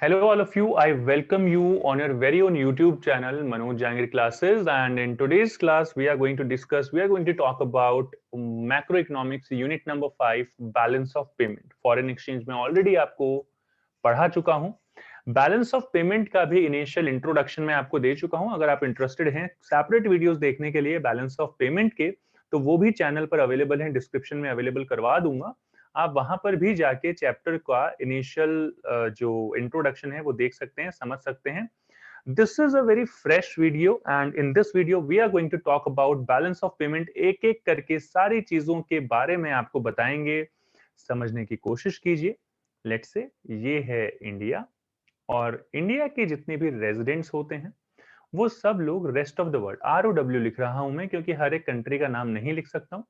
Hello, all of you. I welcome you on your very own YouTube channel, Manoj Jangir Classes. And in today's class, we are going to talk about macroeconomics unit number 5, balance of payment. Foreign exchange में already आपको पढ़ा चुका हूं. Balance of payment का भी initial introduction में आपको दे चुका हूं. अगर आप इंटरेस्टेड हैं सेपरेट वीडियोस देखने के लिए बैलेंस ऑफ पेमेंट के, तो वो भी चैनल पर अवेलेबल हैं, डिस्क्रिप्शन में अवेलेबल करवा दूंगा. आप वहां पर भी जाके चैप्टर का इनिशियल जो इंट्रोडक्शन है वो देख सकते हैं, समझ सकते हैं. This is a very fresh video and in this video we are going to talk about balance of payment. एक एक करके सारी चीजों के बारे में आपको बताएंगे, समझने की कोशिश कीजिए. लेट्स से ये है इंडिया, और इंडिया के जितने भी रेजिडेंट्स होते हैं वो सब लोग rest of the world, ROW लिख रहा हूं मैं क्योंकि हर एक कंट्री का नाम नहीं लिख सकता हूं.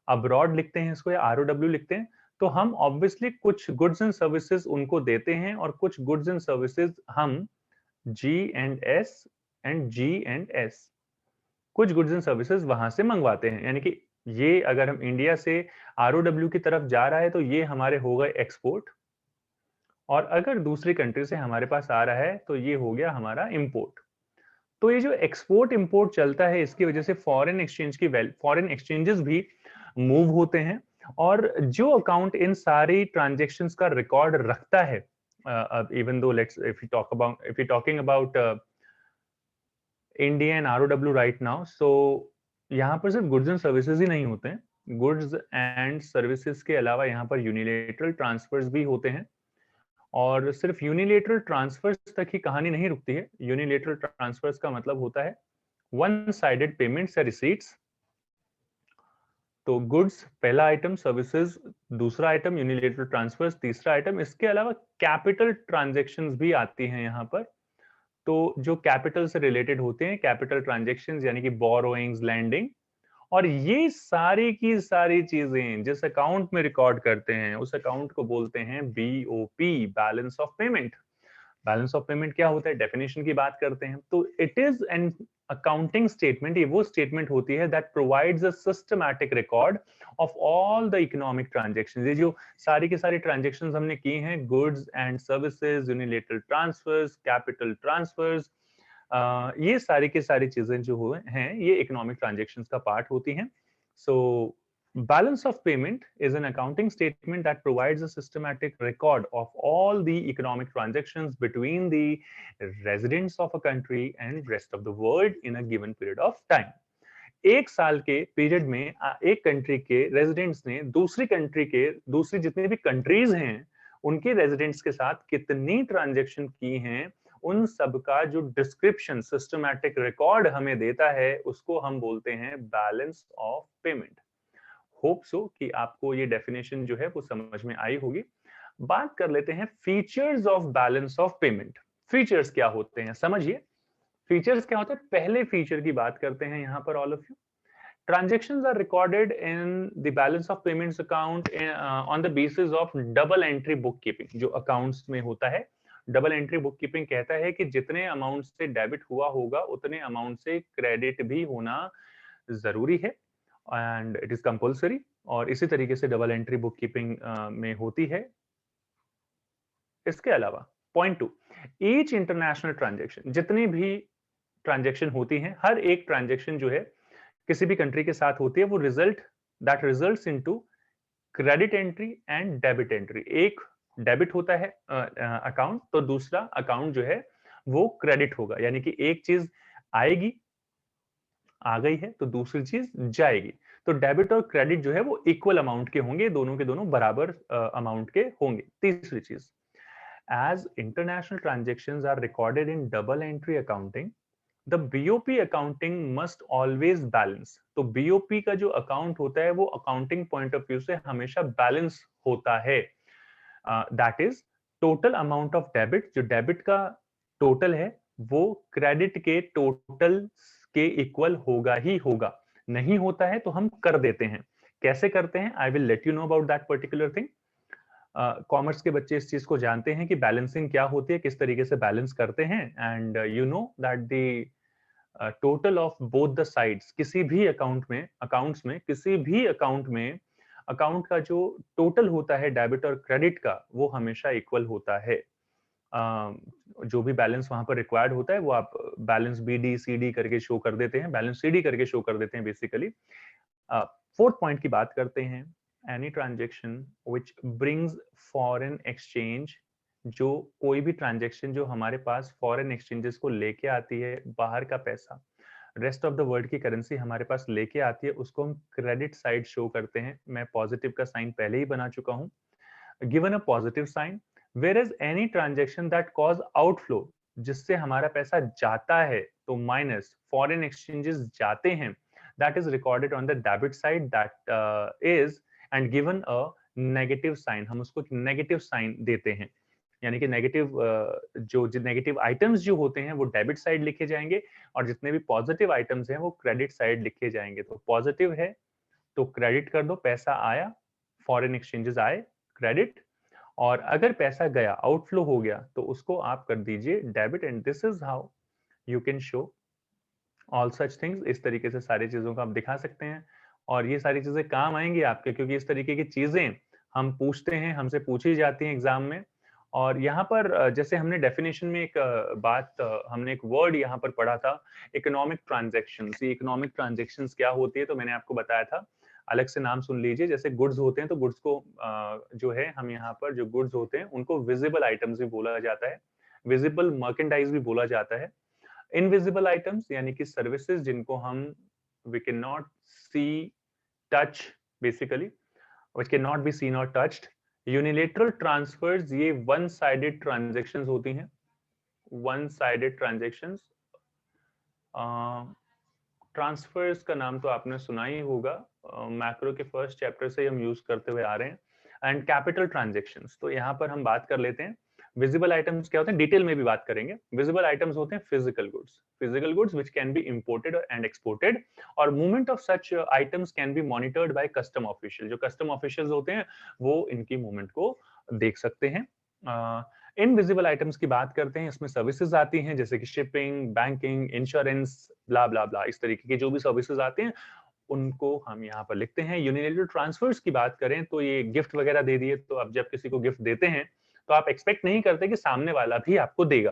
अब्रॉड लिखते हैं इसको या ROW लिखते हैं. तो हम ऑब्वियसली कुछ गुड्स एंड सर्विसेज उनको देते हैं और कुछ गुड्स एंड सर्विसेज हम G&S कुछ गुड्स एंड सर्विसेज वहां से मंगवाते हैं. यानी कि ये अगर हम इंडिया से ROW की तरफ जा रहा है तो ये हमारे हो गए एक्सपोर्ट, और अगर दूसरी कंट्री से हमारे पास आ रहा है तो ये हो गया हमारा इंपोर्ट. तो ये जो एक्सपोर्ट इंपोर्ट चलता है इसकी वजह से फॉरेन एक्सचेंजेस भी मूव होते हैं, और जो अकाउंट इन सारी ट्रांजैक्शंस का रिकॉर्ड रखता है, even though let's if you talking about India and ROW right now, so यहाँ पर सिर्फ गुड्स एंड सर्विसेज ही नहीं होते हैं. गुड्स एंड सर्विसेज के अलावा यहाँ पर यूनिलेटरल ट्रांसफर्स भी होते हैं, और सिर्फ यूनिलेटरल ट्रांसफर्स तक ही कहानी नहीं रुकती है. यूनिलेटरल ट्रांसफर्स का मतलब होता है वन साइडेड पेमेंट्स या रिसीट्स. तो गुड्स पहला आइटम, सर्विसेज दूसरा आइटम, यूनिलेटरल ट्रांसफर्स तीसरा आइटम. इसके अलावा कैपिटल ट्रांजैक्शंस भी आती हैं यहाँ पर. तो जो कैपिटल से रिलेटेड होते हैं, कैपिटल ट्रांजैक्शंस यानी कि बोरोइंग्स, लैंडिंग, और ये सारी की सारी चीजें जिस अकाउंट में रिकॉर्ड करते हैं उस अकाउंट को बोलते हैं BOP, balance of payment. Balance of payment क्या होता है, डेफिनेशन की बात करते हैं तो it is an accounting statement. ये वो स्टेटमेंट होती है that provides a systematic record of all the economic transactions. ये जो सारी की सारी ट्रांजैक्शंस हमने की हैं, goods and services, unilateral transfers, capital transfers, ये सारी की सारी चीजें जो हुए हैं ये इकोनॉमिक ट्रांजैक्शंस का पार्ट होती हैं. सो balance of payment is an accounting statement that provides a systematic record of all the economic transactions between the residents of a country and rest of the world in a given period of time. एक साल के period में एक country के residents ने दूसरी country के, दूसरी जितने भी कंट्रीज हैं उनके रेजिडेंट्स के साथ कितनी ट्रांजैक्शन की हैं, उन सब का जो डिस्क्रिप्शन, सिस्टमैटिक रिकॉर्ड हमें देता है उसको हम बोलते हैं balance of payment. Hope so कि आपको ये डेफिनेशन जो है वो समझ में आई होगी. बात कर लेते हैं features of balance of payment. Features क्या होते हैं समझिए. फीचर्स क्या होता है, पहले फीचर की बात करते हैं यहाँ पर. All of you, transactions are recorded in the balance of payments account on the basis of double entry bookkeeping. जो accounts में होता है, डबल एंट्री बुक कीपिंग कहता है कि जितने अमाउंट से डेबिट हुआ होगा उतने अमाउंट से क्रेडिट भी होना जरूरी है, एंड इट इज कंपल्सरी. और इसी तरीके से डबल एंट्री बुक कीपिंग में होती है. इसके अलावा पॉइंट 2, ईच इंटरनेशनल ट्रांजैक्शन, जितनी भी ट्रांजैक्शन होती हैं, हर एक ट्रांजैक्शन जो है किसी भी कंट्री के साथ होती है वो results into credit entry and debit entry. एक डेबिट होता है अकाउंट, तो दूसरा अकाउंट जो है वो क्रेडिट होगा. यानी कि एक चीज आएगी, आ गई है, तो दूसरी चीज जाएगी. तो डेबिट और क्रेडिट जो है वो इक्वल अमाउंट के होंगे, दोनों के दोनों बराबर अमाउंट के होंगे. तीसरी चीज, as international transactions are recorded in double entry accounting, the BOP accounting must always balance. तो BOP का जो अकाउंट होता है वो अकाउंटिंग पॉइंट ऑफ व्यू से हमेशा बैलेंस होता है. That is total amount of debit, जो डेबिट का टोटल है वो क्रेडिट के टोटल के इक्वल होगा ही होगा. नहीं होता है तो हम कर देते हैं. कैसे करते हैं, I will let you know about that particular thing. Commerce के बच्चे इस चीज को जानते हैं कि बैलेंसिंग क्या होती है, किस तरीके से बैलेंस करते हैं. And you know that the total of both the sides, किसी भी अकाउंट में, अकाउंट्स में, किसी भी अकाउंट में अकाउंट का जो टोटल होता है डेबिट और क्रेडिट का वो हमेशा इक्वल होता है. जो भी बैलेंस वहां पर रिक्वायर्ड होता है वो आप बैलेंस BD CD करके शो कर देते हैं, बैलेंस CD करके शो कर देते हैं बेसिकली। फोर्थ पॉइंट की बात करते हैं, any transaction which brings foreign exchange, जो कोई भी ट्रांजेक्शन जो हमारे पास फॉरेन एक्सचेंजेस को लेके आती है, बाहर का पैसा, रेस्ट ऑफ द वर्ल्ड की करेंसी हमारे पास लेके आती है, उसको हम क्रेडिट साइड शो करते हैं। मैं पॉजिटिव का साइन पहले ही बना चुका हूं, given a positive sign. Where is any transaction that cause outflow, जिससे हमारा पैसा जाता है, तो माइनस फॉरेन एक्सचेंजेस जाते हैं, that is recorded on the debit side, that is and given a negative sign, हम उसको नेगेटिव साइन देते हैं। यानी कि नेगेटिव जो नेगेटिव आइटम्स जो होते हैं वो डेबिट साइड लिखे जाएंगे, और जितने भी पॉजिटिव आइटम्स हैं वो क्रेडिट साइड लिखे जाएंगे। तो पॉजिटिव है तो क्रेडिट कर दो, पैसा आया, फॉरेन एक्सचेंजेस आए, क्रेडिट। और अगर पैसा गया, आउटफ्लो हो गया, तो उसको आप कर दीजिए debit. And this is how you can show all such things. इस तरीके से सारी चीजों को आप दिखा सकते हैं, और ये सारी चीजें काम आएंगी आपके, क्योंकि इस तरीके की चीजें हम पूछते हैं, हमसे पूछी जाती हैं एग्जाम में। और यहाँ पर जैसे हमने डेफिनेशन में एक हमने एक वर्ड यहाँ पर पढ़ा था, इकोनॉमिक ट्रांजेक्शंस। ये इकोनॉमिक ट्रांजेक्शंस क्या होती है, तो मैंने आपको बताया था, अलग से नाम सुन लीजिए। जैसे गुड्स होते हैं, तो गुड्स को जो है हम यहाँ पर जो गुड्स होते हैं उनको विजिबल आइटम्स भी बोला जाता है, विजिबल मर्केंडाइज भी बोला जाता है। इनविजिबल आइटम्स यानी कि सर्विसेज जिनको हम we can not see touch basically, which cannot be seen or touched। Unilateral transfers, ये वन साइडेड ट्रांजेक्शंस होती हैं, वन साइडेड ट्रांजेक्शंस। ट्रांसफर्स का नाम तो आपने सुना ही होगा, मैक्रो के फर्स्ट चैप्टर से हम यूज करते हुए आ रहे हैं। एंड कैपिटल ट्रांजेक्शंस, तो यहाँ पर हम बात कर लेते हैं विजिबल आइटम्स क्या होते हैं, डिटेल में भी बात करेंगे। विजिबल आइटम्स होते हैं physical goods which can be imported and exported, और movement of such items can be monitored by custom official. जो कस्टम ऑफिशियल्स होते हैं वो इनकी मूवमेंट को देख सकते हैं। इनविजिबल आइटम्स की बात करते हैं, इसमें सर्विसेज आती हैं जैसे कि शिपिंग, बैंकिंग, इंश्योरेंस, ब्ला ब्ला ब्ला, इस तरीके की जो भी सर्विसेज आते हैं उनको हम यहाँ पर लिखते हैं। यूनिलेटरल ट्रांसफर्स की बात करें तो ये गिफ्ट वगैरह दे दिए, तो अब जब किसी को गिफ्ट देते हैं तो आप एक्सपेक्ट नहीं करते कि सामने वाला भी आपको देगा,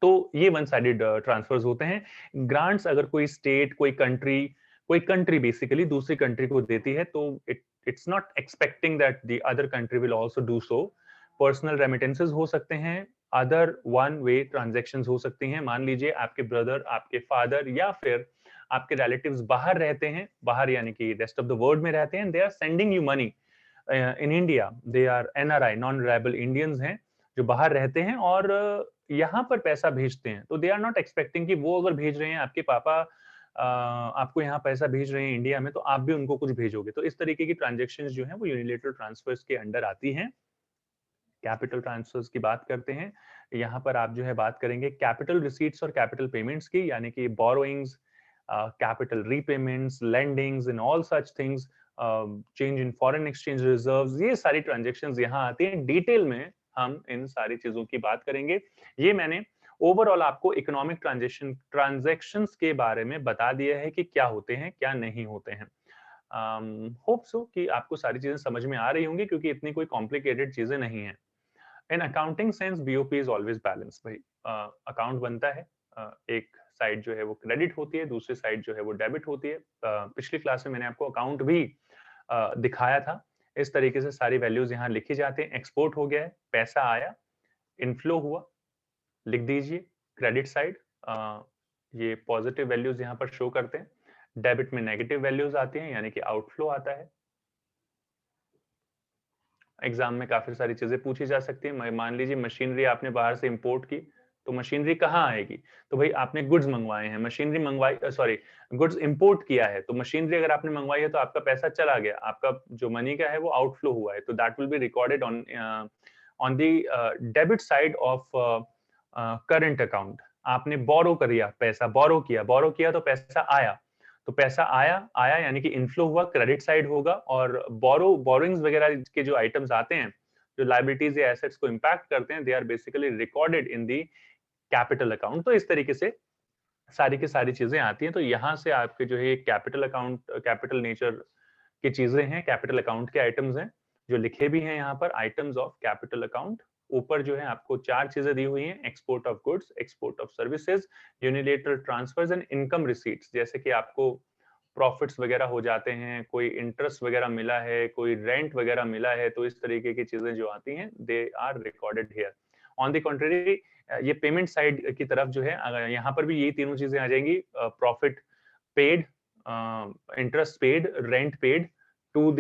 तो ये वन साइडेड ट्रांसफर्स होते हैं। ग्रांट्स, अगर कोई स्टेट, कोई कंट्री बेसिकली दूसरी कंट्री को देती है, तो it's not expecting that the other country will also do so. Personal remittances हो सकते हैं, अदर वन वे ट्रांजैक्शंस हो सकती हैं। मान लीजिए आपके ब्रदर, आपके फादर या फिर आपके रिलेटिव्स बाहर रहते हैं, बाहर यानी कि रेस्ट ऑफ द वर्ल्ड में रहते हैं, they are sending you money in India, they are NRI, non reliable Indians हैं जो बाहर रहते हैं और यहाँ पर पैसा भेजते हैं, तो दे आर नॉट एक्सपेक्टिंग कि वो अगर भेज रहे हैं, आपके पापा आपको यहाँ पैसा भेज रहे हैं इंडिया में, तो आप भी उनको कुछ भेजोगे। तो इस तरीके की ट्रांजेक्शंस जो है वो यूनिलेटरल ट्रांसफर्स के अंडर आती हैं। कैपिटल ट्रांसफर्स की बात करते हैं, यहाँ पर आप जो है बात करेंगे कैपिटल रिसीट्स और कैपिटल पेमेंट्स की, यानी कि borrowings, capital repayments, lendings and all such things, change in foreign exchange reserves, ये सारी ट्रांजेक्शंस यहाँ आती हैं। डिटेल में हम इन सारी चीजों की बात करेंगे। ये मैंने ओवरऑल आपको इकोनॉमिक ट्रांजेक्शंस के बारे में बता दिया है कि क्या होते हैं, क्या नहीं होते हैं। होप सो कि आपको सारी चीजें समझ में आ रही होंगी, क्योंकि इतनी कोई कॉम्प्लिकेटेड चीजें नहीं है। In accounting sense BOP is always balance. भाई अकाउंट बनता है, एक साइड जो है वो क्रेडिट होती है, दूसरी साइड जो है वो डेबिट होती है। पिछली क्लास में मैंने आपको अकाउंट भी दिखाया था। इस तरीके से सारी वैल्यूज यहाँ लिखी जाती हैं। एक्सपोर्ट हो गया है, पैसा आया, इनफ्लो हुआ, लिख दीजिए क्रेडिट साइड। ये पॉजिटिव वैल्यूज यहाँ पर शो करते हैं, डेबिट में नेगेटिव वैल्यूज आती हैं, यानी कि आउटफ्लो आता है। एग्जाम में काफी सारी चीजें पूछी जा सकती है। मान लीजिए मशीनरी आपने बाहर से इंपोर्ट की, तो मशीनरी कहाँ आएगी, तो भाई आपने गुड्स मंगवाए हैं, मशीनरी मंगवाई, सॉरी गुड्स इंपोर्ट किया है, तो मशीनरी अगर आपने मंगवाई है तो आपका पैसा चला गया, आपका जो मनी का है वो आउटफ्लो हुआ है, तो that will be recorded on the debit side of current account. आपने बोरो किया, पैसा बोरो किया तो पैसा आया, तो पैसा आया आया यानी कि इनफ्लो हुआ, क्रेडिट साइड होगा। और बोरोइंग्स वगैरह के जो आइटम्स आते हैं, जो लाइबिलिटीज या एसेट्स को इंपैक्ट करते हैं, they are basically recorded in the capital account. तो इस तरीके से सारी की सारी चीजें आती हैं। तो यहाँ से आपके जो है कैपिटल अकाउंट, कैपिटल नेचर की चीजें हैं, कैपिटल अकाउंट के आइटम्स हैं जो लिखे भी हैं यहाँ पर, आइटम्स ऑफ कैपिटल अकाउंट ऊपर जो है आपको 4 चीजें दी हुई हैं, export of goods, export of services, unilateral transfers and income receipts. जैसे कि आपको प्रॉफिट्स वगैरह हो जाते हैं, कोई इंटरेस्ट वगैरह मिला है, कोई रेंट वगैरह मिला है, तो इस तरीके की चीजें जो आती हैं they are recorded here. On the contrary ये पेमेंट साइड की तरफ जो है यहाँ पर भी यही तीनों चीजें आ जाएंगी, profit paid, interest paid, rent paid to the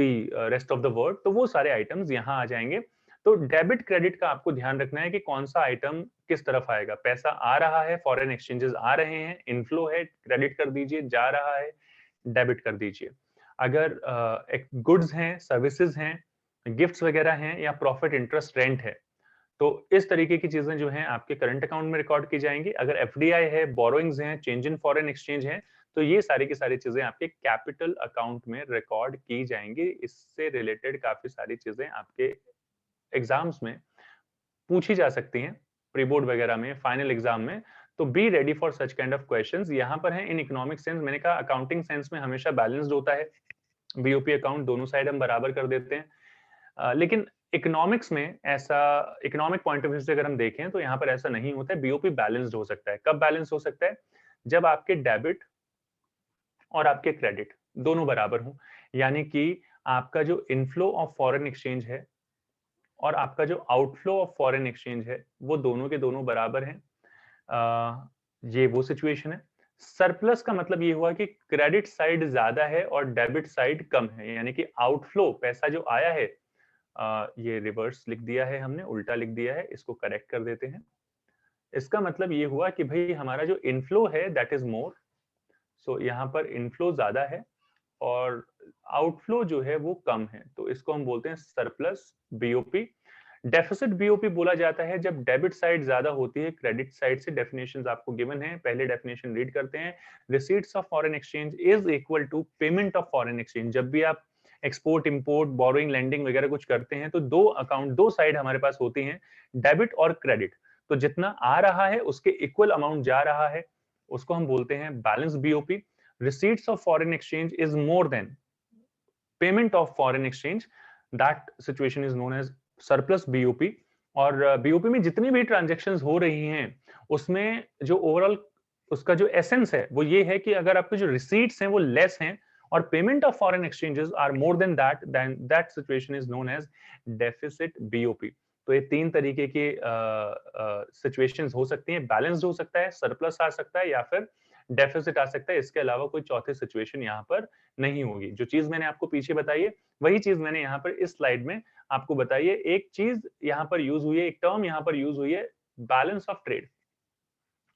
rest of the world, तो वो सारे आइटम्स यहाँ आ जाएंगे। तो डेबिट क्रेडिट का आपको ध्यान रखना है कि कौन सा आइटम किस तरफ आएगा। पैसा आ रहा है, फॉरेन एक्सचेंजेस आ रहे हैं, इनफ्लो है, क्रेडिट कर दीजिए, जा रहा है, डेबिट कर दीजिए। अगर गुड्स हैं, सर्विसेज हैं, गिफ्ट्स वगैरह हैं, या प्रॉफिट, इंटरेस्ट, रेंट है, तो इस तरीके की चीजें जो हैं आपके करंट अकाउंट में रिकॉर्ड की जाएंगी। अगर एफडीआई है, बोरोइंग्स हैं, चेंज इन फॉरेन एक्सचेंज है, तो ये सारी की सारी चीजें आपके कैपिटल अकाउंट में रिकॉर्ड की जाएंगी। इससे रिलेटेड काफी सारी चीजें आपके एग्जाम्स में पूछी जा सकती हैं, प्री बोर्ड वगैरह में, फाइनल एग्जाम में। तो be ready for such kind of questions. यहाँ पर है इन इकोनॉमिक सेंस, मैंने कहा अकाउंटिंग सेंस में हमेशा बैलेंस्ड होता है, बीओपी अकाउंट दोनों साइड हम बराबर कर देते हैं। लेकिन इकोनॉमिक्स में ऐसा, इकोनॉमिक पॉइंट ऑफ व्यू से अगर हम देखें तो यहाँ पर ऐसा नहीं होता है। बीओपी बैलेंस्ड हो सकता है। कब बैलेंस हो सकता है? जब आपके डेबिट और आपके क्रेडिट दोनों बराबर हों, यानी कि आपका जो इनफ्लो ऑफ फॉरेन एक्सचेंज है और आपका जो आउटफ्लो ऑफ फॉरेन एक्सचेंज है वो दोनों के दोनों बराबर हैं। ये वो सिचुएशन है। सरप्लस का मतलब ये हुआ कि क्रेडिट साइड ज्यादा है और डेबिट साइड कम है, यानी कि आउटफ्लो पैसा जो आया है, ये रिवर्स लिख दिया है हमने, उल्टा लिख दिया है, इसको करेक्ट कर देते हैं। इसका मतलब ये हुआ कि भाई हमारा जो इनफ्लो है दैट इज मोर, सो यहाँ पर इनफ्लो ज्यादा है और आउटफ्लो जो है वो कम है, तो इसको हम बोलते हैं सरप्लस बीओपी। डेफिसिट बीओपी बोला जाता है जब डेबिट साइड ज्यादा होती है क्रेडिट साइड से। डेफिनेशंस आपको गिवन है, पहले डेफिनेशन रीड करते हैं। Receipts of foreign exchange is equal to payment of foreign exchange. जब भी आप एक्सपोर्ट, इंपोर्ट, बोरोइंग, लैंडिंग वगैरह कुछ करते हैं तो दो अकाउंट, दो साइड हमारे पास होती हैं, डेबिट और क्रेडिट। तो जितना आ रहा है उसके इक्वल अमाउंट जा रहा है, उसको हम बोलते हैं balance BOP. Receipts of foreign exchange is more than payment of foreign exchange, that situation is known as surplus BOP. और बीओपी में जितनी भी ट्रांजेक्शन्स हो रही हैं उसमें जो ओवरऑल उसका जो एसेंस है वो ये है कि अगर आपके जो रिसीट्स हैं वो लेस हैं और payment of foreign exchanges are more than that situation is known as deficit BOP. तो ये तीन तरीके के सिचुएशंस हो सकती हैं। बैलेंस्ड हो सकता है, सरप्लस आ सकता है, या फिर डेफिसिट आ सकता है। इसके अलावा कोई चौथी सिचुएशन यहाँ पर नहीं होगी। जो चीज मैंने आपको पीछे बताई है वही चीज मैंने यहाँ पर इस स्लाइड में आपको बताई है। एक चीज यहाँ पर यूज हुई है, एक टर्म यहाँ पर यूज हुई है, बैलेंस ऑफ ट्रेड।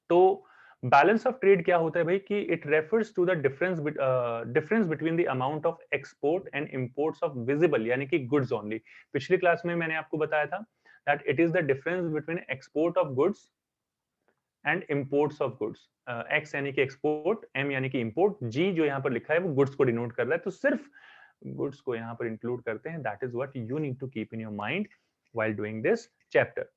तो बैलेंस ऑफ ट्रेड क्या होता है भाई कि it refers to the difference between the amount of export and imports of visible यानी कि गुड्स ओनली। पिछली क्लास में मैंने आपको बताया था that it is the difference between export of goods and imports of goods. X यानी कि एक्सपोर्ट, एम यानी कि इंपोर्ट, जी जो यहाँ पर लिखा है वो गुड्स को डिनोट कर रहा है, तो सिर्फ गुड्स को यहाँ पर इंक्लूड करते हैं। That is what you need to keep in your mind while doing this chapter.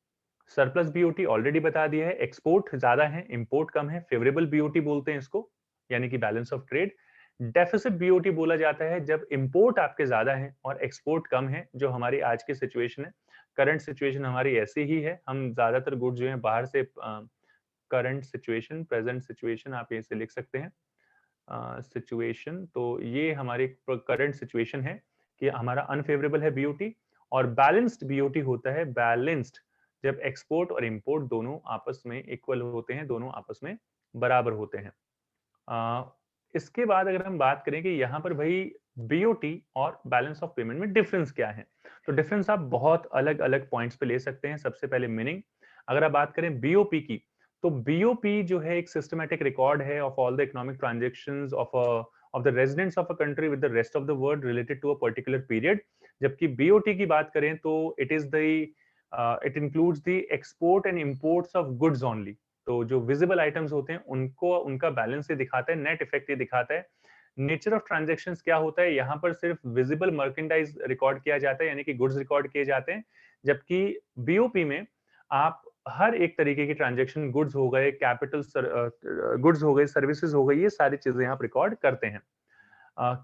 Surplus BOT already बता दिया है, एक्सपोर्ट ज्यादा है, इंपोर्ट कम है, फेवरेबल बीओटी बोलते हैं इसको, यानी कि balance of trade. Deficit BOT बोला जाता है जब इंपोर्ट आपके ज्यादा है और एक्सपोर्ट कम है, जो हमारी आज की सिचुएशन है। करंट सिचुएशन हमारी ऐसी ही है, हम ज्यादातर गुड्स जो है बाहर से, करंट सिचुएशन, प्रेजेंट सिचुएशन आप ऐसे लिख सकते हैं, सिचुएशन। तो ये हमारी करंट सिचुएशन है कि हमारा अनफेवरेबल है बीओटी। और बैलेंस्ड बीओटी होता है बैलेंस्ड जब एक्सपोर्ट और इंपोर्ट दोनों आपस में इक्वल होते हैं, दोनों आपस में बराबर होते हैं। इसके बाद अगर हम बात करें कि यहाँ पर भाई बीओटी और बैलेंस ऑफ पेमेंट में डिफरेंस क्या है, तो डिफरेंस आप बहुत अलग अलग पॉइंट्स पे ले सकते हैं। सबसे पहले मीनिंग, अगर आप बात करें बीओपी की, तो बीओपी जो है एक सिस्टमैटिक रिकॉर्ड है of all the economic transactions of the residents of a country with the rest of the world related to a particular period. जबकि बीओटी की बात करें तो it is the it includes the export and imports of goods only. तो जो visible items होते हैं उनको, उनका बैलेंस ये दिखाता है, नेट इफेक्ट ये दिखाता है। नेचर ऑफ ट्रांजैक्शंस क्या होता है, यहाँ पर सिर्फ विजिबल मर्केंडाइज रिकॉर्ड किया जाता है, यानी कि गुड्स रिकॉर्ड किए जाते हैं। जबकि बीओपी में आप हर एक तरीके की ट्रांजैक्शन, गुड्स हो गए, कैपिटल गुड्स हो गए, सर्विसेज हो गई, ये सारी चीजें आप रिकॉर्ड करते हैं।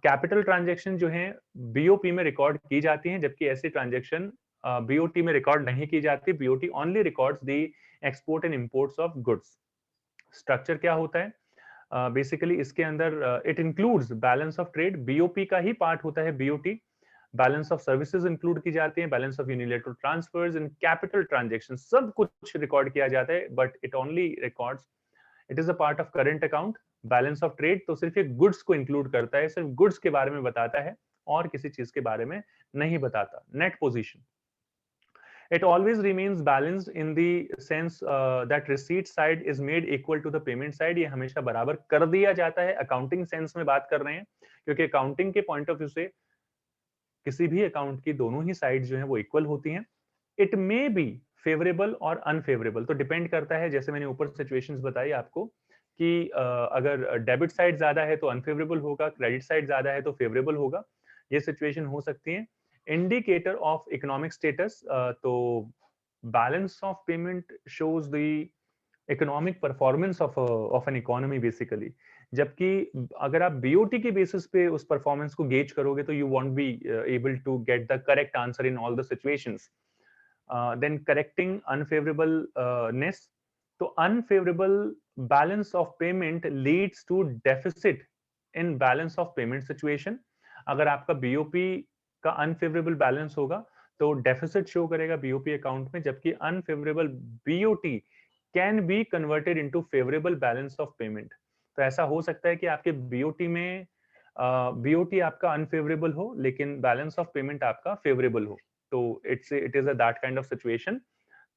कैपिटल ट्रांजैक्शन जो है बीओपी में रिकॉर्ड की जाती हैं, जबकि ऐसी ट्रांजैक्शन बीओटी में रिकॉर्ड नहीं की जाती। BOT only records the export and imports of goods. Structure क्या होता है? बेसिकली इसके अंदर it includes balance of trade, BOP का ही पार्ट होता है BOT. Balance of services include की जाती है, balance of unilateral transfers and capital transaction, सब कुछ रिकॉर्ड किया जाता है, but it only records, it is a part of current account. Balance of trade तो सिर्फ एक गुड्स को इंक्लूड करता है, सिर्फ गुड्स के बारे में बताता है और किसी चीज के बारे में नहीं बताता। Net position, it always remains balanced in the sense that receipt side is made equal to the payment side। ये हमेशा बराबर कर दिया जाता है, अकाउंटिंग सेंस में बात कर रहे हैं, क्योंकि अकाउंटिंग के पॉइंट ऑफ व्यू से किसी भी अकाउंट की दोनों ही साइड जो है वो इक्वल होती हैं। इट मे बी फेवरेबल और अनफेवरेबल, तो डिपेंड करता है, जैसे मैंने ऊपर सिचुएशंस बताई आपको कि अगर डेबिट साइड ज्यादा है तो अनफेवरेबल होगा, क्रेडिट साइड ज्यादा है तो फेवरेबल होगा। ये सिचुएशन हो सकती है। इंडिकेटर ऑफ इकोनॉमिक स्टेटस, तो balance of payment shows the economic performance of an economy basically. जबकि अगर आप बीओटी के बेसिस पे उस परफॉर्मेंस को गेज करोगे तो you won't be able to get the correct answer in all the situations. Then correcting unfavourableness, तो unfavourable balance of payment leads to deficit in balance of payment situation. अगर आपका BOP का unfavourable balance होगा तो deficit show करेगा BOP account में, जबकि unfavourable BOT can be converted into favourable balance of payment. तो ऐसा हो सकता है कि आपके बीओटी में बीओटी आपका अनफेवरेबल हो लेकिन बैलेंस ऑफ पेमेंट आपका फेवरेबल हो, तो it is a that kind of situation.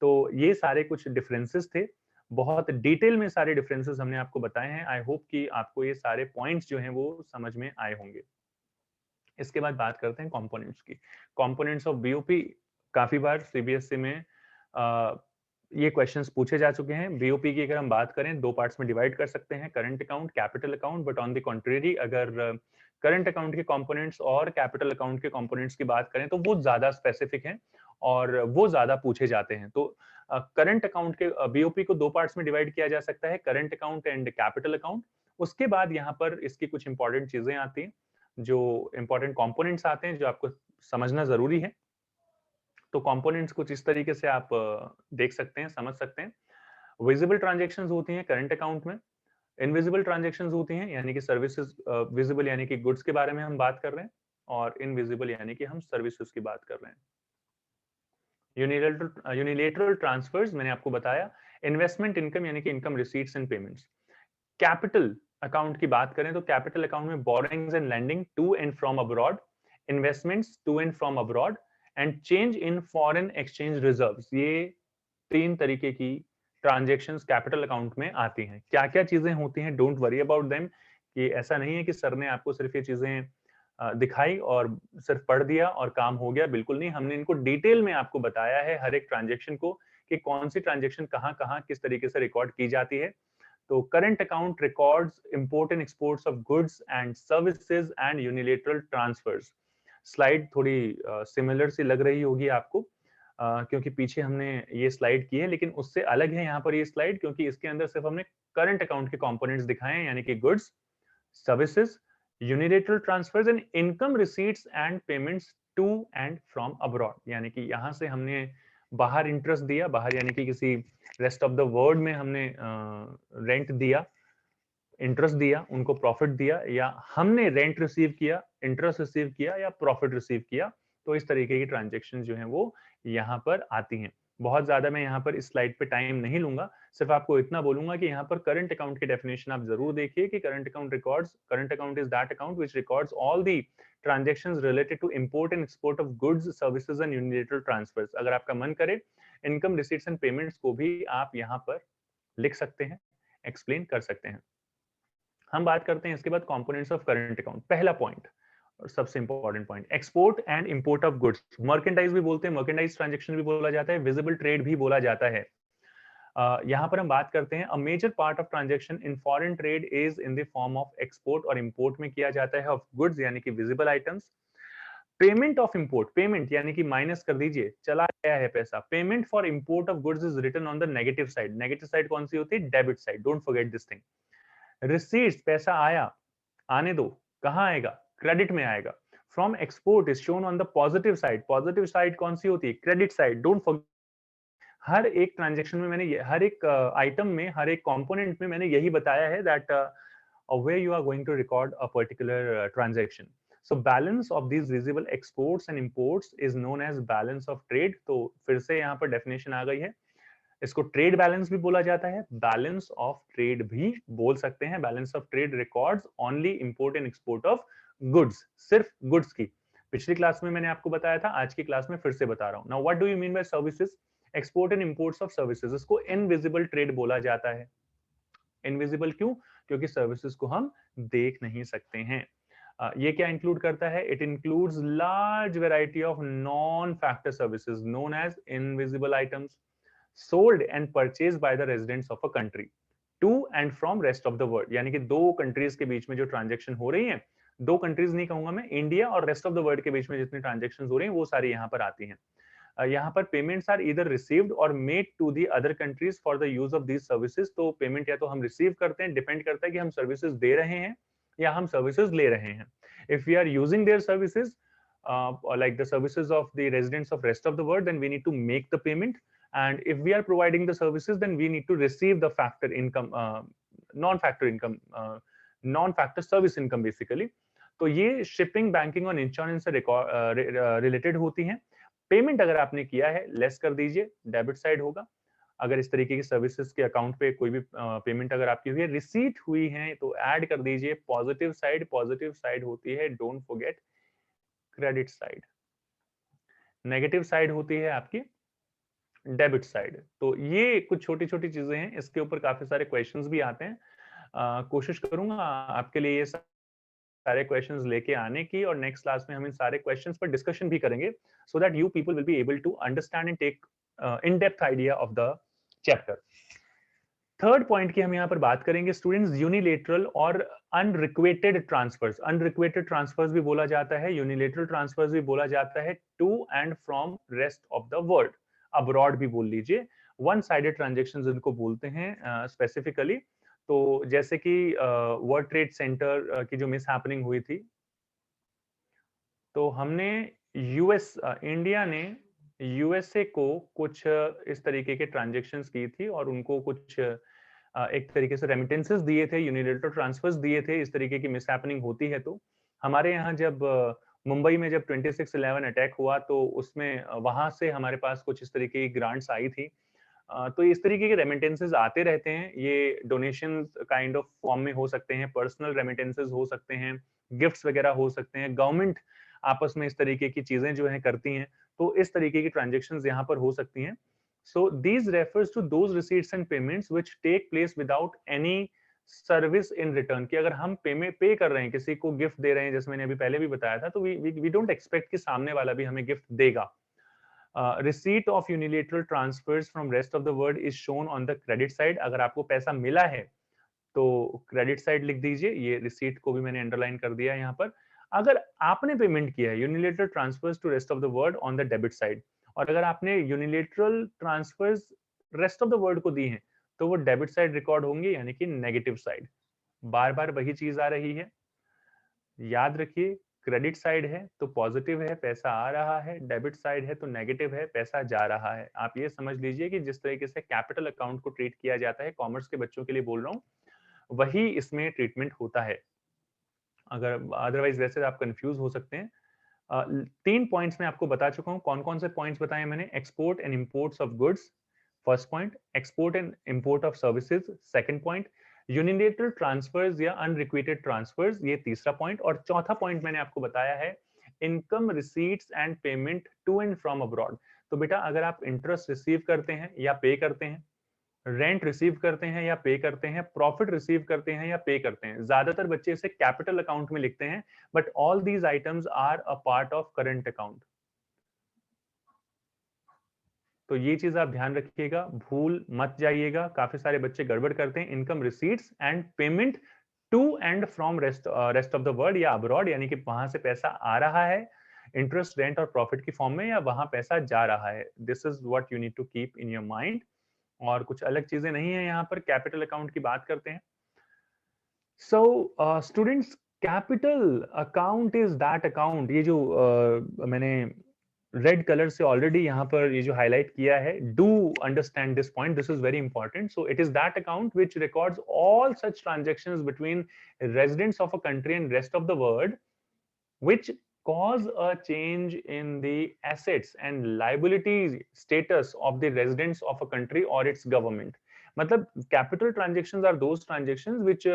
तो ये सारे कुछ डिफरेंसेस थे, बहुत डिटेल में सारे डिफरेंसेस हमने आपको बताए हैं। आई होप कि आपको ये सारे पॉइंट्स जो हैं वो समझ में आए होंगे। इसके बाद बात करते हैं कंपोनेंट्स की। कंपोनेंट्स ऑफ बीओपी काफी बार सीबीएसई में ये क्वेश्चंस पूछे जा चुके हैं। बीओपी की अगर हम बात करें, दो पार्ट्स में डिवाइड कर सकते हैं, current account, capital account. But on the contrary, अगर करंट अकाउंट के कंपोनेंट्स और कैपिटल अकाउंट के कंपोनेंट्स की बात करें तो वो ज्यादा स्पेसिफिक हैं और वो ज्यादा पूछे जाते हैं। तो करंट अकाउंट के बीओपी को दो पार्ट्स में डिवाइड किया जा सकता है, current account and capital account. उसके बाद यहाँ पर इसकी कुछ इंपॉर्टेंट चीजें आती हैं, जो इंपॉर्टेंट कंपोनेंट्स आते हैं जो आपको समझना जरूरी है। तो कंपोनेंट्स कुछ इस तरीके से आप देख सकते हैं, समझ सकते हैं। विजिबल ट्रांजैक्शंस होती हैं करंट अकाउंट में, इनविजिबल ट्रांजैक्शंस होती हैं यानी कि सर्विसेज, विजिबल यानी कि गुड्स के बारे में हम बात कर रहे हैं और इनविजिबल यानी कि हम सर्विसेज की बात कर रहे हैं। यूनिलेटरल ट्रांसफर्स मैंने आपको बताया, इन्वेस्टमेंट इनकम यानी कि income receipts and payments. Capital account की बात करें तो कैपिटल अकाउंट में borrowings and lending to and from abroad, investments to and from abroad and change in foreign exchange reserves. ये तीन तरीके की ट्रांजैक्शंस कैपिटल अकाउंट में आती हैं। क्या क्या चीजें होती हैं, डोंट वरी अबाउट देम, कि ऐसा नहीं है कि सर ने आपको सिर्फ ये चीजें दिखाई और सिर्फ पढ़ दिया और काम हो गया, बिल्कुल नहीं। हमने इनको डिटेल में आपको बताया है हर एक ट्रांजैक्शन को, कि कौन सी ट्रांजैक्शन कहाँ कहाँ किस तरीके से रिकॉर्ड की जाती है। तो current account records import and exports of goods and services and unilateral transfers. Slide थोड़ी सिमिलर सी लग रही होगी आपको, क्योंकि पीछे हमने ये स्लाइड की है, लेकिन उससे अलग है यहाँ पर ये स्लाइड, क्योंकि इसके अंदर सिर्फ हमने करंट अकाउंट के कंपोनेंट्स दिखाए हैं, यानी कि goods, services, unilateral transfers and income receipts and payments to and from abroad. यानी कि यहाँ से हमने बाहर इंटरेस्ट दिया, बाहर यानी कि किसी रेस्ट ऑफ द वर्ल्ड में हमने रेंट दिया, इंटरेस्ट दिया, उनको प्रॉफिट दिया, या हमने रेंट रिसीव किया, इंटरेस्ट रिसीव किया या प्रॉफिट रिसीव किया। तो इस तरीके की ट्रांजैक्शन जो है वो यहाँ पर आती हैं। बहुत ज्यादा मैं यहाँ पर इस स्लाइड पे टाइम नहीं लूंगा, सिर्फ आपको इतना बोलूंगा कि यहाँ पर करंट अकाउंट की डेफिनेशन आप जरूर देखिए कि current account records, current account is that account which records all the transactions related to import and export of goods, services and unilateral transfers. अगर आपका मन करे, इनकम रिसीट्स एंड पेमेंट्स को भी आप यहाँ पर लिख सकते हैं, एक्सप्लेन कर सकते हैं। हम बात करते हैं इसके बाद कंपोनेंट्स ऑफ करंट अकाउंट। पहला पॉइंट और सबसे important point, export and import of goods. Merchandise भी बोलते हैं, मर्केंडाइज ट्रांजैक्शन भी बोला जाता है, विजिबल ट्रेड भी बोला जाता है। यहाँ पर हम बात करते हैं, a major part of transaction in foreign trade is in the form of export, और इंपोर्ट में किया जाता है ऑफ गुड्स यानी कि visible items. Payment of import, payment यानी कि माइनस कर दीजिए, चला गया है पैसा। Payment for import of goods is written on the negative side. Negative side कौन सी होती है? Debit side, don't forget this thing. Receipts, पैसा आया, आने दो, कहां आएगा? क्रेडिट में आएगा। From export is shown on the positive side. Positive side कौन सी होती है? Credit side. डोंट फॉरगेट, हर एक ट्रांजेक्शन में मैंने हर एक आइटम में, हर एक कंपोनेंट में मैंने यही बताया है that where you are going to record a particular transaction. So balance of these visible exports and imports is known as balance of trade. तो फिर से यहाँ पर डेफिनेशन आ गई है। इसको ट्रेड बैलेंस भी बोला जाता है, बैलेंस ऑफ ट्रेड भी बोल सकते हैं। Balance of trade records only import and export of goods, सिर्फ गुड्स की। पिछली क्लास में मैंने आपको बताया था, आज की क्लास में फिर से बता रहा हूं। Now what do you mean by services? Export and imports of services, इसको इनविजिबल ट्रेड बोला जाता है। इनविजिबल क्यों? क्योंकि सर्विसेज को हम देख नहीं सकते हैं। ये क्या इंक्लूड करता है? It includes large variety of non factor services known as invisible items sold and purchase by the residents of a country to and from rest of the world. यानी कि दो कंट्रीज के बीच में जो ट्रांजेक्शन हो रही है, दो कंट्रीज नहीं कहूंगा मैं, इंडिया और रेस्ट ऑफ द वर्ल्ड के बीच में जितनी ट्रांजेक्शन हो रही है वो सारी यहाँ पर आती हैं। यहाँ पर पेमेंट्स आर इधर रिसीव्ड और made to the other countries for the use of these services. तो पेमेंट या तो हम रिसीव करते हैं, डिपेंड करता है कि हम सर्विसेज दे रहे हैं या हम सर्विसेज ले रहे हैं। If we are using their services like the services of the residents of rest of the world, then we need to make the payment. And if we are providing the services, then we need to receive the factor income, non-factor income, non-factor service income basically. तो ये shipping, banking और insurance से related होती हैं। Payment अगर आपने किया है, लेस कर दीजिए, डेबिट साइड होगा। अगर इस तरीके की सर्विसेज के अकाउंट पे कोई भी पेमेंट अगर आपकी हुई है, रिसीट हुई है, तो ऐड कर दीजिए पॉजिटिव साइड। पॉजिटिव साइड होती है, don't forget, credit side. Negative side होती है आपकी डेबिट साइड। तो ये कुछ छोटी छोटी चीजें हैं, इसके ऊपर काफी सारे क्वेश्चंस भी आते हैं। कोशिश करूंगा आपके लिए ये सारे क्वेश्चंस लेके आने की, और नेक्स्ट क्लास में हम इन सारे क्वेश्चंस पर डिस्कशन भी करेंगे, so that you people will be able to understand and take in depth idea of the chapter. Third point की हम यहाँ पर बात करेंगे स्टूडेंट्स, यूनिलेटरल और अनरिक्वेटेड ट्रांसफर्स। अनरिक्वेटेड ट्रांसफर्स भी बोला जाता है, यूनिलेटरल ट्रांसफर्स भी बोला जाता है, to and from rest of the world, abroad भी बोल लीजिए। वन साइडेड ट्रांजेक्शन इनको बोलते हैं स्पेसिफिकली। तो जैसे कि वर्ल्ड ट्रेड सेंटर की जो मिस हैपनिंग हुई थी, तो हमने इंडिया ने यूएसए को कुछ इस तरीके के ट्रांजेक्शन्स की थी और उनको कुछ एक तरीके से रेमिटेंसेस दिए थे, यूनिलेटरल ट्रांसफर्स दिए थे। इस तरीके की मिसहैपनिंग होती है तो हमारे यहाँ जब मुंबई में जब 26/11 अटैक हुआ, तो उसमें वहां से हमारे पास कुछ इस तरीके की ग्रांट्स आई थी। तो इस तरीके के रेमिटेंसेस आते रहते हैं। ये डोनेशन काइंड ऑफ फॉर्म में हो सकते हैं, पर्सनल रेमिटेंसेस हो सकते हैं, गिफ्ट्स वगैरह हो सकते हैं, गवर्नमेंट आपस में इस तरीके की चीजें जो है करती हैं, तो इस तरीके की ट्रांजेक्शन्स यहाँ पर हो सकती हैं। So these refers to those receipts and payments which take place without any service in return. कि अगर हम पे कर रहे हैं, किसी को गिफ्ट दे रहे हैं, जैसे मैंने अभी पहले भी बताया था, तो वी डोंट एक्सपेक्ट कि सामने वाला भी हमें गिफ्ट देगा। Receipt of unilateral transfers from rest of the world is shown on the credit side. अगर आपको पैसा मिला है तो क्रेडिट साइड लिख दीजिए, ये रिसीट को भी मैंने अंडरलाइन कर दिया है यहाँ पर। अगर आपने पेमेंट किया है unilateral transfers to rest of the world on the debit side, और अगर आपने unilateral transfers rest of the world को दी हैं, तो वो डेबिट साइड रिकॉर्ड होंगे, यानी कि नेगेटिव साइड। बार बार वही चीज आ रही है, याद रखिए। क्रेडिट साइड है तो पॉजिटिव है, पैसा आ रहा है, डेबिट साइड है तो नेगेटिव है, पैसा जा रहा है। आप ये समझ लीजिए कि जिस तरीके से कैपिटल अकाउंट को ट्रीट किया जाता है, कॉमर्स के बच्चों के लिए बोल रहा हूँ, वही इसमें ट्रीटमेंट होता है। अगर अदरवाइज वैसे आप कंफ्यूज हो सकते हैं। 3 पॉइंट्स मैं आपको बता चुका हूँ। कौन कौन से पॉइंट्स बताए मैंने? Export and imports of goods, first point. Export and import of services, second point. Unilateral transfers या अनरिक्वेटेड ट्रांसफर्स, ये तीसरा पॉइंट। और चौथा पॉइंट मैंने आपको बताया है income receipts and payment to and from abroad. तो बेटा अगर आप इंटरेस्ट रिसीव करते हैं या पे करते हैं, रेंट रिसीव करते हैं या पे करते हैं, प्रॉफिट रिसीव करते हैं या पे करते हैं, ज्यादातर बच्चे इसे कैपिटल अकाउंट में लिखते हैं, but all these items are a part of current account. तो ये चीज आप ध्यान रखिएगा, भूल मत जाइएगा। काफी सारे बच्चे गड़बड़ करते हैं। Income receipts and payment to and from rest of the world या अब्रॉड, यानी कि वहां से पैसा आ रहा है इंटरेस्ट, रेंट और प्रॉफिट की फॉर्म में, या वहां पैसा जा रहा है। This is what you need to keep in your mind. और कुछ अलग चीजें नहीं है यहाँ पर। कैपिटल अकाउंट की बात करते हैं। So students, capital account is that account, ये जो मैंने रेड कलर से ऑलरेडी यहाँ पर ये जो हाईलाइट किया है, do understand this point, this is very important. So it is that account which records all such transactions between residents of a country and rest of the world which cause a change in the assets and liability status of the residents of a country or its government. मतलब capital transactions are those transactions which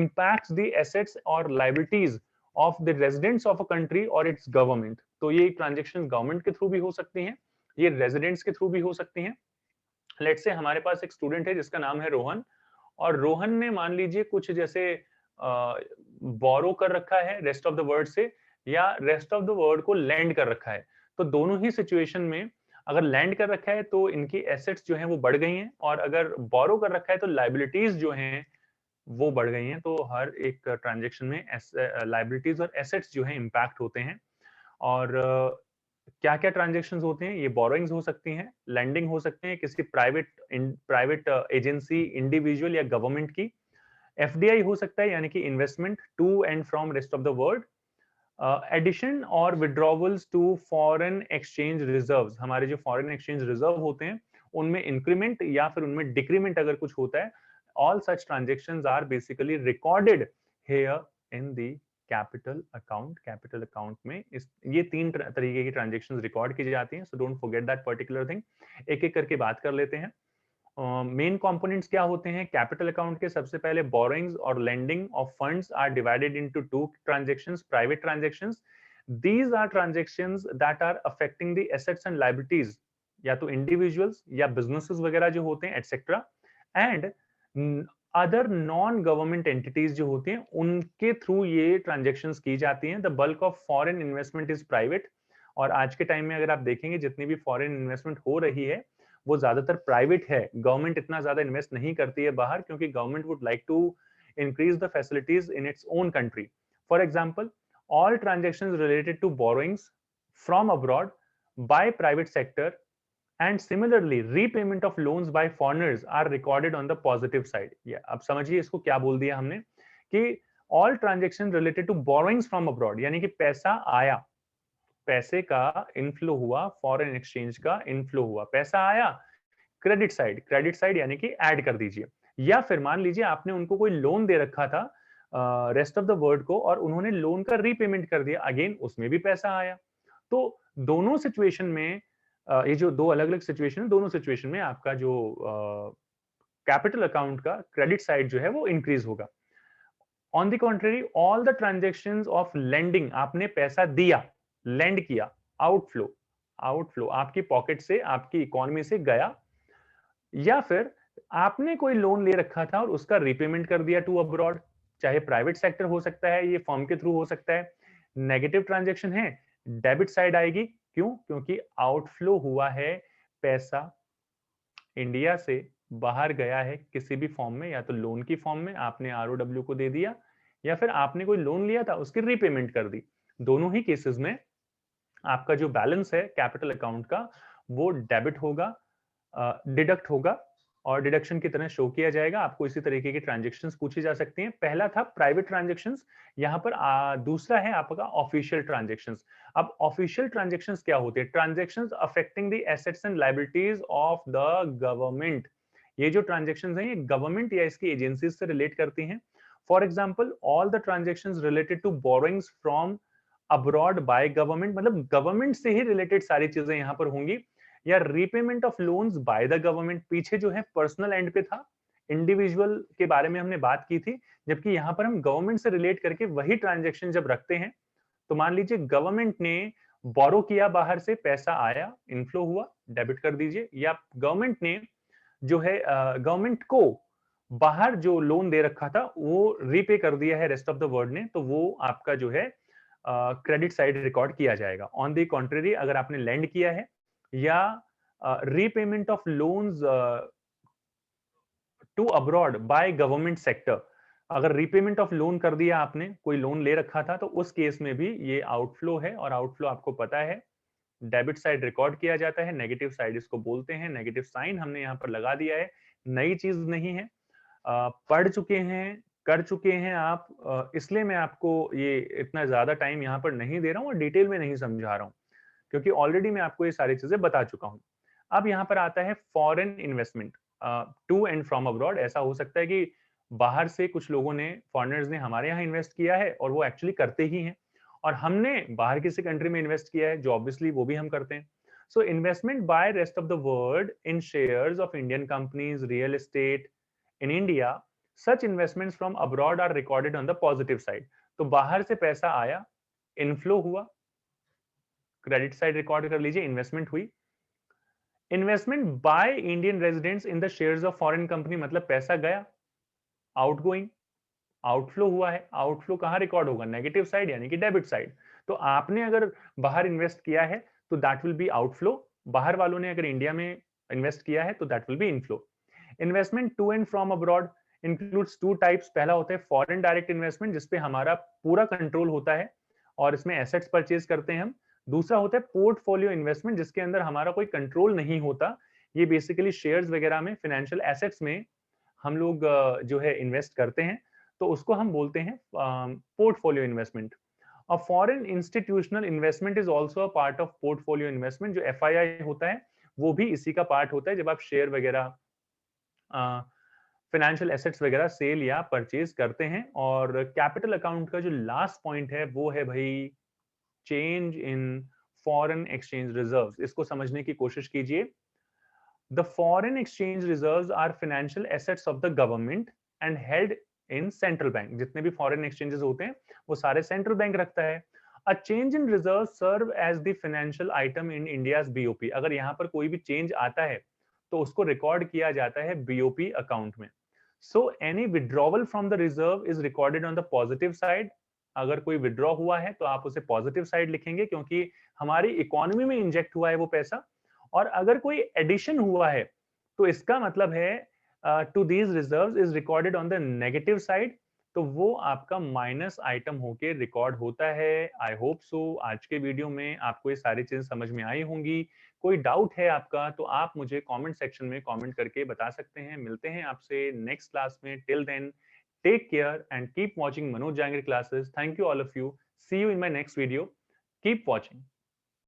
impacts the assets or liabilities of the residents of a country or its government. तो ये transactions government के through भी हो सकती हैं, ये residents के थ्रू भी हो सकती हैं. लेट्स से हमारे पास एक स्टूडेंट है जिसका नाम है रोहन, और रोहन ने मान लीजिए कुछ जैसे बोरो कर रखा है रेस्ट ऑफ द वर्ल्ड से, या रेस्ट ऑफ द वर्ल्ड को लैंड कर रखा है. तो दोनों ही सिचुएशन में अगर लैंड कर रखा है तो इनकी एसेट्स जो हैं वो बढ़ गई हैं, और अगर बोरो कर रखा है तो लाइबिलिटीज जो हैं वो बढ़ गई हैं. तो हर एक ट्रांजेक्शन में लाइबिलिटीज और एसेट्स जो हैं इम्पैक्ट होते हैं. और क्या क्या ट्रांजेक्शन्स होते हैं, ये बोरोइंग्स हो सकती हैं, लैंडिंग हो सकते हैं किसी प्राइवेट एजेंसी, इंडिविजुअल या गवर्नमेंट की, एफडीआई हो सकता है यानी कि investment to and from rest of the world, addition और withdrawals to foreign exchange reserves, हमारे जो फॉरेन एक्सचेंज रिजर्व होते हैं उनमें इंक्रीमेंट या फिर उनमें डिक्रीमेंट अगर कुछ होता है, all such transactions are basically recorded here in the capital account. Capital account में ये तीन तरीके की ट्रांजेक्शंस रिकॉर्ड की जाती हैं. So don't forget that particular thing. एक एक करके बात कर लेते हैं. मेन कंपोनेंट्स क्या होते हैं कैपिटल अकाउंट के. सबसे पहले बोरोइंग्स और lending of funds are divided into two transactions, private transactions. These are transactions that are affecting the assets and liabilities, या तो इंडिविजुअल्स या बिजनेसेस वगैरह जो होते हैं etcetera, and other non government entities जो होती हैं उनके थ्रू ये ट्रांजैक्शंस की जाती हैं. The bulk of foreign investment is private, और आज के टाइम में अगर आप देखेंगे जितनी भी फॉरेन इन्वेस्टमेंट हो रही है वो ज्यादातर प्राइवेट है. गवर्नमेंट इतना ज्यादा इन्वेस्ट नहीं करती है बाहर, क्योंकि government would like to increase the facilities in its own country. For example, all transactions related to borrowings from abroad by private sector and similarly repayment of loans by foreigners are recorded on the positive side. Yeah, अब समझिए इसको क्या बोल दिया हमने कि all transactions related to borrowings from abroad, यानी कि पैसा आया, पैसे का इनफ्लो हुआ, फॉरेन एक्सचेंज का इनफ्लो हुआ, पैसा आया, क्रेडिट साइड, क्रेडिट साइड यानी कि ऐड कर दीजिए. या फिर मान लीजिए आपने उनको कोई लोन दे रखा था रेस्ट ऑफ द वर्ल्ड को, और उन्होंने लोन का रीपेमेंट कर दिया, अगेन उसमें भी पैसा आया. तो दोनों सिचुएशन में ये जो दो अलग अलग सिचुएशन है, दोनों सिचुएशन में आपका जो कैपिटल अकाउंट का क्रेडिट साइड जो है वो इंक्रीज होगा. On the contrary all the transactions of lending, आपने पैसा दिया, लेंड किया, आउटफ्लो, आउटफ्लो आपकी पॉकेट से, आपकी इकोनॉमी से गया, या फिर आपने कोई लोन ले रखा था और उसका रीपेमेंट कर दिया टू अब्रॉड, चाहे प्राइवेट सेक्टर हो सकता है, ये फर्म के थ्रू हो सकता है. नेगेटिव ट्रांजैक्शन है, डेबिट साइड आएगी. क्यों? क्योंकि आउटफ्लो हुआ है, पैसा इंडिया से बाहर गया है किसी भी फॉर्म में, या तो लोन की फॉर्म में आपने आरओडब्ल्यू को दे दिया, या फिर आपने कोई लोन लिया था उसकी रीपेमेंट कर दी. दोनों ही केसेस में आपका जो बैलेंस है कैपिटल अकाउंट का वो डेबिट होगा, डिडक्ट होगा, और डिडक्शन की तरह शो किया जाएगा. आपको इसी तरीके की ट्रांजैक्शंस पूछी जा सकती हैं. पहला था प्राइवेट ट्रांजैक्शंस, यहाँ पर दूसरा है आपका ऑफिशियल ट्रांजैक्शंस. अब ऑफिशियल ट्रांजैक्शंस क्या होते हैं? Transactions affecting the assets and liabilities of the government. ये जो ट्रांजैक्शंस हैं ये गवर्नमेंट या इसकी एजेंसीज से रिलेट करती हैं. For example all the transactions related to borrowings from abroad by government, मतलब गवर्नमेंट से ही रिलेटेड सारी चीजें यहां पर होंगी. या repayment of loans by the government, पीछे जो है पर्सनल एंड पे था, इंडिविजुअल के बारे में हमने बात की थी, जबकि यहां पर हम गवर्नमेंट से रिलेट करके वही ट्रांजैक्शन जब रखते हैं, तो मान लीजिए गवर्नमेंट ने बोरो किया, बाहर से पैसा आया, इनफ्लो हुआ, डेबिट कर दीजिए, या गवर्नमेंट ने जो है गवर्नमेंट को बाहर जो लोन दे रखा था वो रीपे कर दिया है रेस्ट ऑफ द वर्ल्ड ने, तो वो आपका जो है क्रेडिट साइड रिकॉर्ड किया जाएगा. ऑन द कॉन्ट्ररी अगर आपने लैंड किया है, या repayment of loans to abroad by government sector, अगर रीपेमेंट ऑफ लोन कर दिया आपने, कोई लोन ले रखा था, तो उस केस में भी ये आउटफ्लो है, और आउटफ्लो आपको पता है डेबिट साइड रिकॉर्ड किया जाता है, नेगेटिव साइड इसको बोलते हैं. नेगेटिव साइन हमने यहाँ पर लगा दिया है, नई चीज नहीं है, पढ़ चुके हैं कर चुके हैं आप, इसलिए मैं आपको ये इतना ज़्यादा टाइम यहाँ पर नहीं दे रहा हूँ और डिटेल में नहीं समझा रहा हूँ, क्योंकि ऑलरेडी मैं आपको ये सारी चीज़ें बता चुका हूँ। अब यहाँ पर आता है foreign investment to and from abroad. ऐसा हो सकता है कि बाहर से कुछ लोगों ने, फॉरेनर्स ने हमारे यहाँ इन्वेस्ट किया है और वो एक्चुअली करते ही हैं, और हमने बाहर किसी कंट्री में इन्वेस्ट किया है जो ऑब्वियसली वो भी हम करते हैं। So investment by rest of the world in shares of Indian companies, real estate in India, such investments from abroad are recorded on the positive side. तो बाहर से पैसा आया, इनफ्लो हुआ, क्रेडिट साइड रिकॉर्ड कर लीजिए, इन्वेस्टमेंट हुई। Investment by Indian residents in the shares of foreign company, मतलब पैसा गया, आउटगोइंग, आउटफ्लो हुआ है। आउटफ्लो कहाँ रिकॉर्ड होगा? नेगेटिव साइड, यानी कि डेबिट साइड। तो आपने अगर बाहर इन्वेस्ट किया है तो दैट विल बी आउटफ्लो, बाहर वालों ने अगर इंडिया में इन्वेस्ट किया है तो that will be inflow. Investment to and from abroad includes two types. पहला होता है फॉरेन डायरेक्ट इन्वेस्टमेंट, जिसपे हमारा पूरा कंट्रोल होता है और इसमें एसेट्स परचेज करते हैं हम। दूसरा होता है पोर्टफोलियो इन्वेस्टमेंट, जिसके अंदर हमारा कोई कंट्रोल नहीं होता। ये बेसिकली शेयर्स वगैरह में, फाइनेंशियल एसेट्स में हम लोग जो है इन्वेस्ट करते हैं, तो उसको हम बोलते हैं portfolio investment. A foreign institutional investment is also a part of portfolio investment. जो एफआईआई होता है वो भी इसी का पार्ट होता है, जब आप शेयर वगैरह, फाइनेंशियल एसेट्स वगैरह सेल या परचेज करते हैं। और कैपिटल अकाउंट का जो लास्ट पॉइंट है वो है भाई change in foreign exchange reserves. इसको समझने की कोशिश कीजिए। The foreign exchange reserves are financial assets of the government and held in central bank। जितने भी foreign exchanges होते हैं वो सारे central bank रखता है। A change in reserves serve as the financial item in India's BOP। अगर यहाँ पर कोई भी change आता है तो उसको रिकॉर्ड किया जाता है BOP अकाउंट में। So any withdrawal from the reserve is recorded on the positive side। अगर कोई विड्रॉ हुआ है तो आप उसे पॉजिटिव साइड लिखेंगे, क्योंकि हमारी इकोनॉमी में इंजेक्ट हुआ है वो पैसा। और अगर कोई एडिशन हुआ है तो इसका मतलब है to these reserves is recorded on the negative side, तो वो आपका माइनस आइटम होके रिकॉर्ड होता है। आई होप सो आज के वीडियो में आपको ये सारी चीजें समझ में आई होंगी। कोई डाउट है आपका तो आप मुझे कमेंट सेक्शन में कमेंट करके बता सकते हैं। मिलते हैं आपसे नेक्स्ट क्लास में। Till then take care and keep watching Manoj Jangir classes. Thank you all of you. See you in my next video. Keep watching.